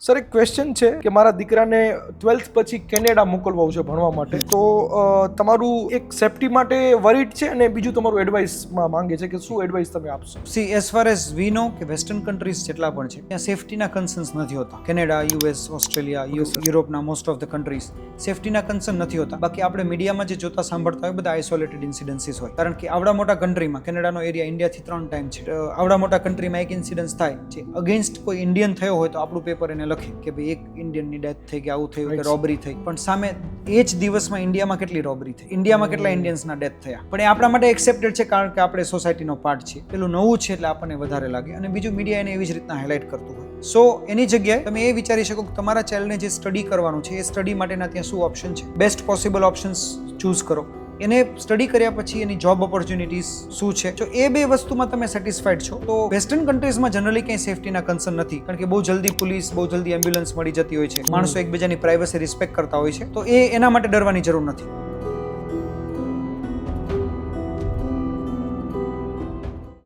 Sir એક question છે કે મારા દીકરાને 12th પછી કેનેડા મોકલવું છે ભણવા માટે, તો તમારું એક સેફટી માટે વરીડ છે અને બીજું તમારું એડવાઇસમાં માંગે છે કે શું એડવાઇસ તમે આપશો? See as far as we know કે વેસ્ટર્ન કન્ટ્રીઝ જેટલા પણ છે ત્યાં સેફટીના કન્સર્ન્સ નથી હોતા. કેનેડા, યુએસ, ઓસ્ટ્રેલિયા, યુરોપના મોસ્ટ ઓફ ધ કન્ટ્રીઝ સેફટીના કન્સર્ન નથી હોતા. બાકી આપણે મીડિયામાં જે જોતા સાંભળતા હોય બધા આઇસોલેટેડ ઇન્સિડન્સીસ હોય, કારણ કે આવડા મોટા કન્ટ્રીમાં કેનેડાનો એરિયા ઇન્ડિયાથી 3 ટાઈમ છે. આવડા મોટા કન્ટ્રીમાં એક ઇન્સિડન્સ થાય જે અગેન્સ્ટ કોઈ ઇન્ડિયન થયો હોય તો આપણું પેપર એને લખે કે ભાઈ એક ઇન્ડિયનની ડેથ થઈ કે આવું થયું કે રોબરી થઈ, પણ સામે એ જ દિવસમાં ઇન્ડિયામાં કેટલી રોબરી થઈ, ઇન્ડિયામાં કેટલા ઇન્ડિયન્સના ડેથ થયા. પણ એ આપણા માટે એક્સેપ્ટેડ છે કારણ કે આપણે સોસાયટીનો પાર્ટ છીએ. પેલું નવું છે એટલે આપણને વધારે લાગે, અને બીજું મીડિયા એને એવી જ રીતના હાઇલાઇટ કરતું હોય. સો એની જગ્યાએ તમે એ વિચારી શકો કે તમારા ચાઇલ્ડને જે સ્ટડી કરવાનું છે એ સ્ટડી માટેના ત્યાં શું ઓપ્શન છે. બેસ્ટ પોસિબલ ઓપ્શન્સ ચૂઝ કરો. એને સ્ટડી કર્યા પછી એની જોબ ઓપોર્ચ્યુનિટીઝ શું છે. જો એ બે વસ્તુમાં તમે સેટિસ્ફાઈડ છો તો વેસ્ટર્ન કન્ટ્રીઝમાં જનરલી કંઈ સેફટીના કન્સર્ન નથી, કારણ કે બહુ જલ્દી પોલીસ, બહુ જલ્દી એમ્બ્યુલન્સ મળી જતી હોય છે. માણસો એકબીજાની પ્રાઇવસી રિસ્પેક્ટ કરતા હોય છે, તો એના માટે ડરવાની જરૂર નથી.